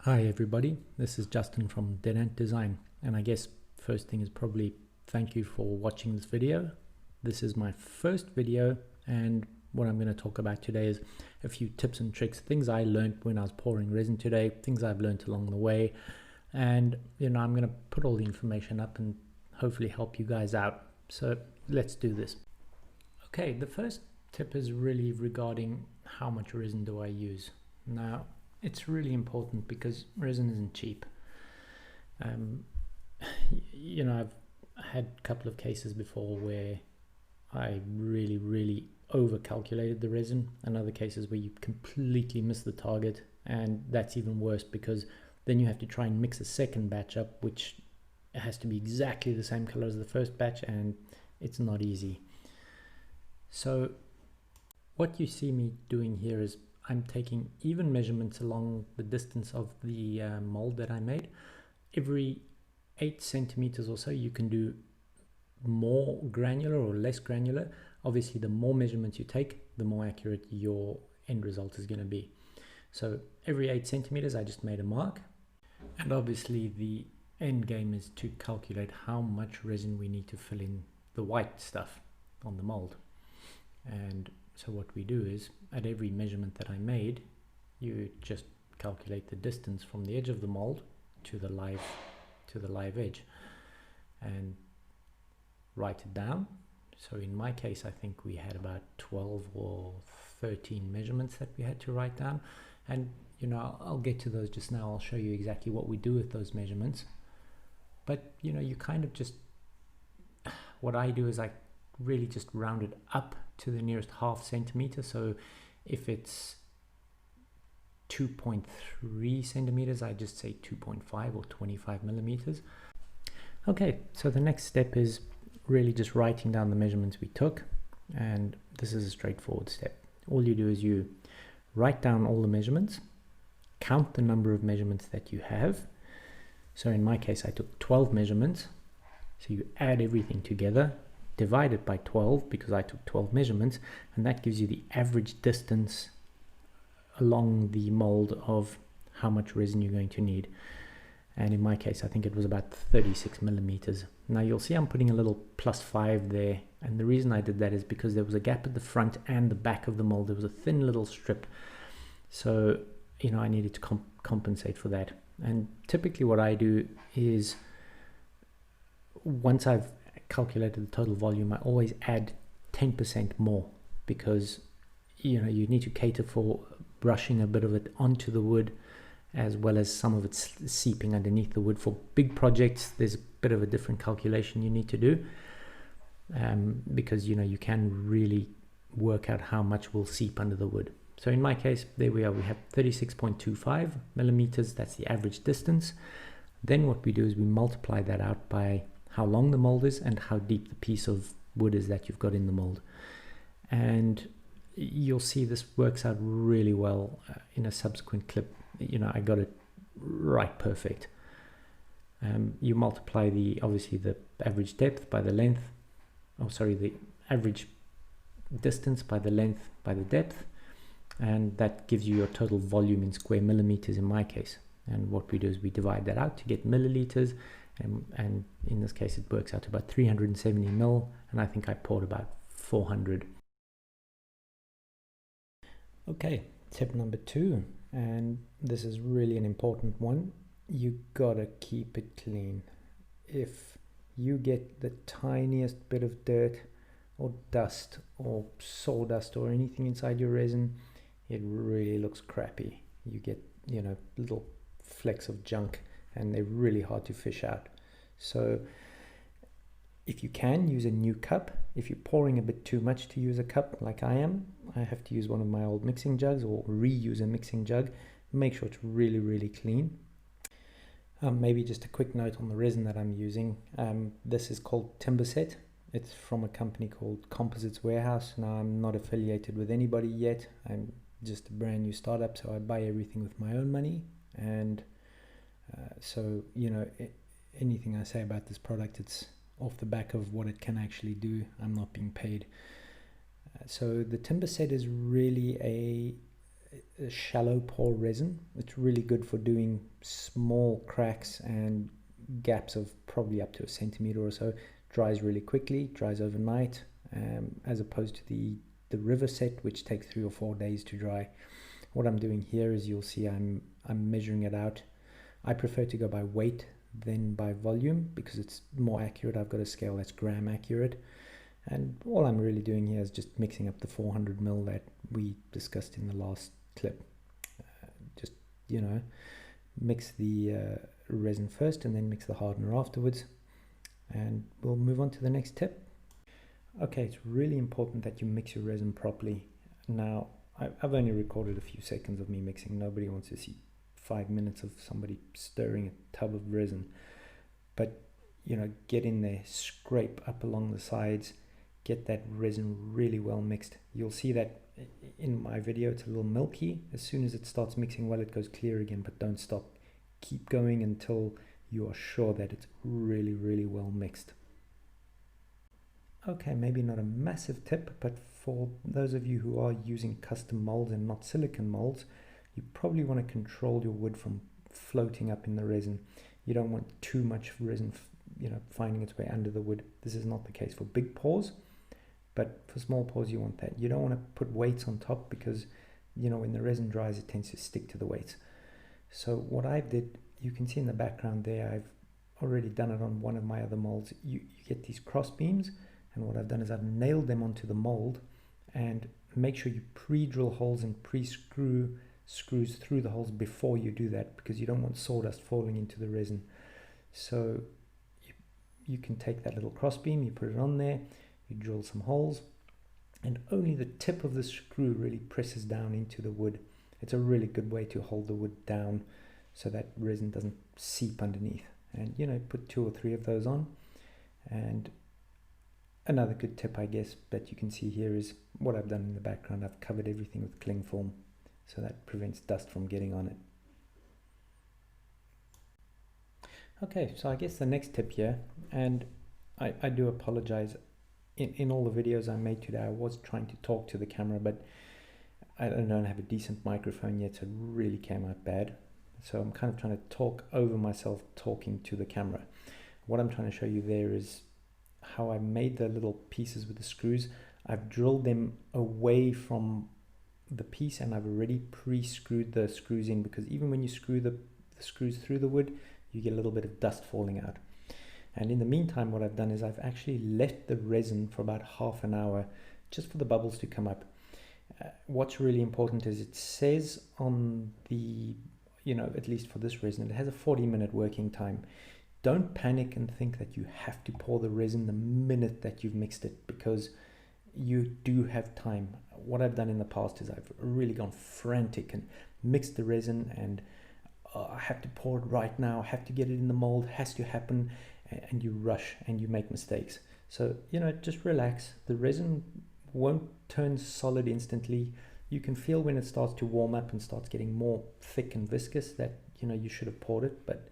Hi everybody, this is Justin from Dead Ant Design, and I guess first thing is probably thank you for watching this video. This is my first video, and what I'm going to talk about today is a few tips and tricks, things I learned when I was pouring resin today, things I've learned along the way, and I'm going to put all the information up and hopefully help you guys out. So let's do this. Okay, the first tip is really regarding how much resin do I use. Now, it's really important because resin isn't cheap. I've had a couple of cases before where I really over calculated the resin, and other cases where you completely miss the target, and that's even worse because then you have to try and mix a second batch up, which has to be exactly the same color as the first batch, and it's not easy. So what you see me doing here is I'm taking even measurements along the distance of the mold that I made. Every 8 centimeters or so you can do more granular or less granular. Obviously the more measurements you take, the more accurate your end result is going to be. So every 8 centimeters I just made a mark, and obviously the end game is to calculate how much resin we need to fill in the white stuff on the mold. And so what we do is, at every measurement that I made, you just calculate the distance from the edge of the mold to the live edge and write it down. So in my case, I think we had about 12 or 13 measurements that we had to write down, and I'll get to those just now. I'll show you exactly what we do with those measurements. But you kind of just, what I do is I really just round it up to the nearest ½ centimeter. So if it's 2.3 centimeters, I just say 2.5 or 25 millimeters. Okay, so the next step is really just writing down the measurements we took, and this is a straightforward step. All you do is you write down all the measurements, count the number of measurements that you have. So in my case I took 12 measurements, so you add everything together, divide it by 12 because I took 12 measurements, and that gives you the average distance along the mold of how much resin you're going to need. And in my case I think it was about 36 millimeters. Now you'll see I'm putting a little +5 there, and the reason I did that is because there was a gap at the front and the back of the mold. There was a thin little strip, so I needed to compensate for that. And typically what I do is, once I've calculated the total volume, I always add 10% more, because you need to cater for brushing a bit of it onto the wood, as well as some of it seeping underneath the wood. For big projects there's a bit of a different calculation you need to do, because you can really work out how much will seep under the wood. So in my case, there we are, we have 36.25 millimeters, that's the average distance. Then what we do is we multiply that out by how long the mold is and how deep the piece of wood is that you've got in the mold, and you'll see this works out really well in a subsequent clip. I got it right perfect. You multiply obviously the average depth by the length, the average distance by the length by the depth, and that gives you your total volume in square millimeters in my case. And what we do is we divide that out to get milliliters, and in this case it works out to about 370 mil, and I think I poured about 400. Okay, tip number 2, and this is really an important one. You gotta keep it clean. If you get the tiniest bit of dirt or dust or sawdust or anything inside your resin, it really looks crappy. You get little flecks of junk, and they're really hard to fish out. So if you can, use a new cup. If you're pouring a bit too much to use a cup like I am, I have to use one of my old mixing jugs or reuse a mixing jug. Make sure it's really clean. Maybe just a quick note on the resin that I'm using. This is called Timber Set. It's from a company called Composites Warehouse. Now, I'm not affiliated with anybody yet. I'm just a brand new startup, so I buy everything with my own money. And so anything I say about this product, it's off the back of what it can actually do. I'm not being paid. So the Timber Set is really a shallow pour resin. It's really good for doing small cracks and gaps of probably up to a centimeter or so. Dries really quickly, dries overnight, as opposed to the river set, which takes 3 or 4 days to dry. What I'm doing here is, you'll see I'm measuring it out. I prefer to go by weight than by volume because it's more accurate. I've got a scale that's gram accurate, and all I'm really doing here is just mixing up the 400 ml that we discussed in the last clip. Just, you know, mix the resin first and then mix the hardener afterwards, and we'll move on to the next tip. Okay, it's really important that you mix your resin properly. Now, I've only recorded a few seconds of me mixing. Nobody wants to see 5 minutes of somebody stirring a tub of resin. But, you know, get in there, scrape up along the sides, get that resin really well mixed. You'll see that in my video it's a little milky. As soon as it starts mixing well, it goes clear again, but don't stop. Keep going until you are sure that it's really, really well mixed. Okay, maybe not a massive tip, but for those of you who are using custom molds and not silicone molds, you probably want to control your wood from floating up in the resin. You don't want too much resin, you know, finding its way under the wood. This is not the case for big pours, but for small pours you want that. You don't want to put weights on top because, you know, when the resin dries it tends to stick to the weights. So what I did, you can see in the background there, I've already done it on one of my other molds. You get these cross beams, and what I've done is I've nailed them onto the mold, and make sure you pre-drill holes and pre-screw screws through the holes before you do that, because you don't want sawdust falling into the resin. So you can take that little cross beam, you put it on there, you drill some holes, and only the tip of the screw really presses down into the wood. It's a really good way to hold the wood down so that resin doesn't seep underneath. And, you know, put 2 or 3 of those on. And another good tip, I guess, that you can see here is what I've done in the background. I've covered everything with cling film, so that prevents dust from getting on it. Okay, so I guess the next tip here, and I do apologize, in all the videos I made today I was trying to talk to the camera, but I don't have a decent microphone yet, so it really came out bad. So I'm kind of trying to talk over myself talking to the camera. What I'm trying to show you there is how I made the little pieces with the screws. I've drilled them away from the piece, and I've already pre-screwed the screws in, because even when you screw the screws through the wood, you get a little bit of dust falling out. And in the meantime, what I've done is I've actually left the resin for about half an hour just for the bubbles to come up. What's really important is it says on the, you know, at least for this resin, it has a 40-minute working time. Don't panic and think that you have to pour the resin the minute that you've mixed it, because you do have time. What I've done in the past is I've really gone frantic and mixed the resin, and I have to pour it right now, I have to get it in the mold, has to happen, and you rush and you make mistakes. So, you know, just relax. The resin won't turn solid instantly. You can feel when it starts to warm up and starts getting more thick and viscous that, you know, you should have poured it. But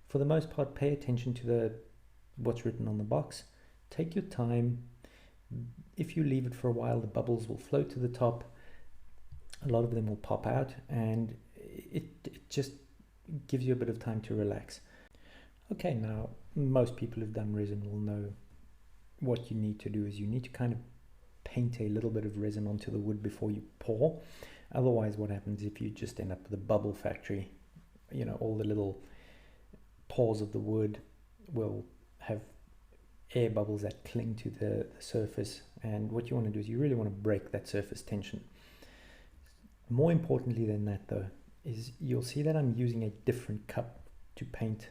for the most part, pay attention to what's written on the box. Take your time. If you leave it for a while, the bubbles will float to the top. A lot of them will pop out, and it just gives you a bit of time to relax. Okay, now most people who've done resin will know what you need to do is you need to kind of paint a little bit of resin onto the wood before you pour. Otherwise, what happens if you just end up with a bubble factory? You know, all the little pores of the wood will have air bubbles that cling to the surface, and what you want to do is you really want to break that surface tension. More importantly than that, though, is you'll see that I'm using a different cup to paint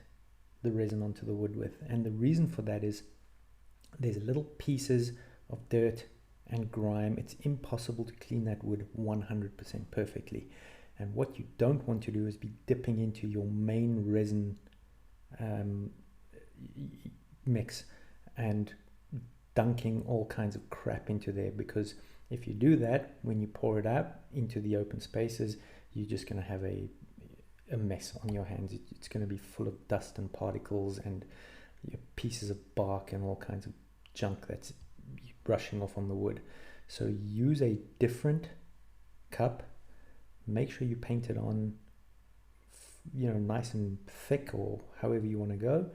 the resin onto the wood with, and the reason for that is there's little pieces of dirt and grime. It's impossible to clean that wood 100% perfectly, and what you don't want to do is be dipping into your main resin mix and dunking all kinds of crap into there, because if you do that, when you pour it out into the open spaces, you're just going to have a mess on your hands. It's going to be full of dust and particles and pieces of bark and all kinds of junk that's brushing off on the wood. So use a different cup make sure you paint it on, you know, nice and thick, or however you want to go.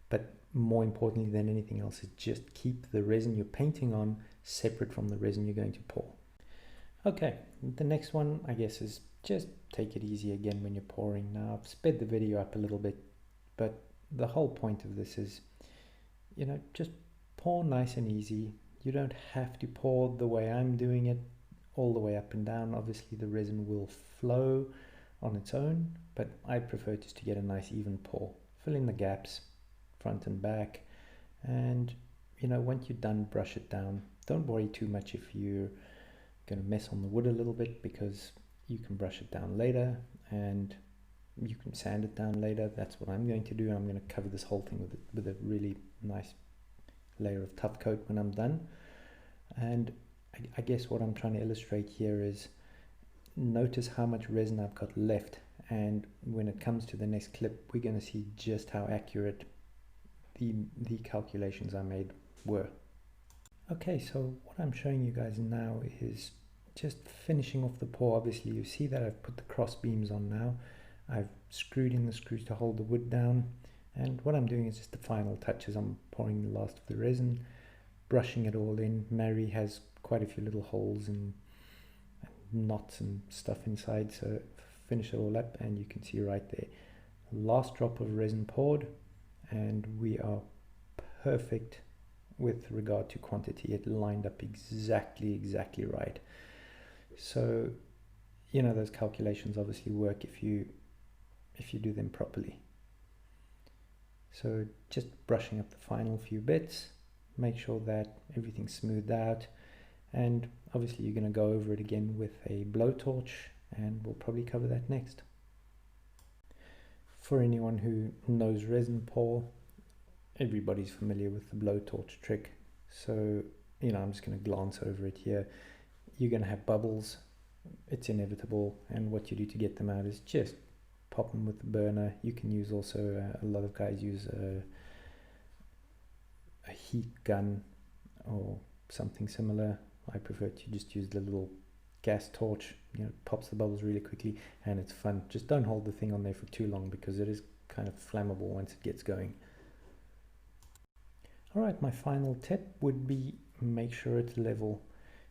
But more importantly than anything else is just keep the resin you're painting on separate from the resin you're going to pour. Okay, the next one I guess is just take it easy again when you're pouring. Now I've sped the video up a little bit, but the whole point of this is, you know, just pour nice and easy. You don't have to pour the way I'm doing it, all the way up and down. Obviously the resin will flow on its own, but I prefer just to get a nice even pour. Fill in the gaps, front and back, and you know, once you're done, brush it down. Don't worry too much if you're going to mess on the wood a little bit, because you can brush it down later and you can sand it down later. That's what I'm going to do. I'm going to cover this whole thing with a really nice layer of tough coat when I'm done. And I guess what I'm trying to illustrate here is, notice how much resin I've got left, and when it comes to the next clip we're going to see just how accurate the calculations I made were. Okay, so what I'm showing you guys now is just finishing off the pour. Obviously you see that I've put the cross beams on now. I've screwed in the screws to hold the wood down, and what I'm doing is just the final touches. I'm pouring the last of the resin, brushing it all in. Mary has quite a few little holes and knots and stuff inside, so finish it all up and you can see right there, last drop of resin poured, and we are perfect with regard to quantity. It lined up exactly right. So you know, those calculations obviously work if you do them properly. So just brushing up the final few bits, make sure that everything's smoothed out, and obviously you're going to go over it again with a blowtorch, and we'll probably cover that next. For anyone who knows resin pour, everybody's familiar with the blowtorch trick, so you know, I'm just going to glance over it here. You're going to have bubbles, it's inevitable, and what you do to get them out is just pop them with the burner. You can use also, a lot of guys use a heat gun or something similar. I prefer to just use the little gas torch. You know, it pops the bubbles really quickly and it's fun. Just don't hold the thing on there for too long, because it is kind of flammable once it gets going. Alright, my final tip would be make sure it's level.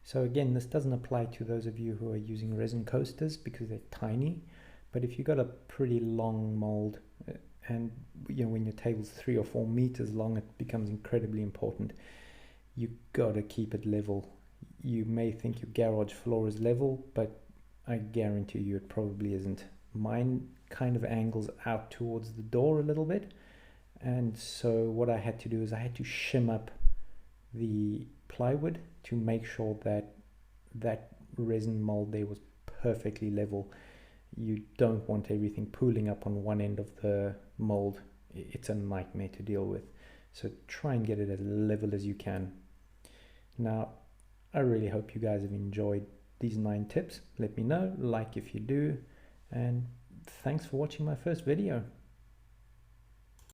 So again, this doesn't apply to those of you who are using resin coasters because they're tiny, but if you've got a pretty long mold, and you know, when your table's 3 or 4 meters long, it becomes incredibly important. You gotta keep it level. You may think your garage floor is level, but I guarantee you it probably isn't. Mine kind of angles out towards the door a little bit, and so what I had to do is I had to shim up the plywood to make sure that that resin mold there was perfectly level. You don't want everything pooling up on one end of the mold. It's a nightmare to deal with, so try and get it as level as you can. Now I really hope you guys have enjoyed these 9 tips. Let me know, like if you do, and thanks for watching my first video.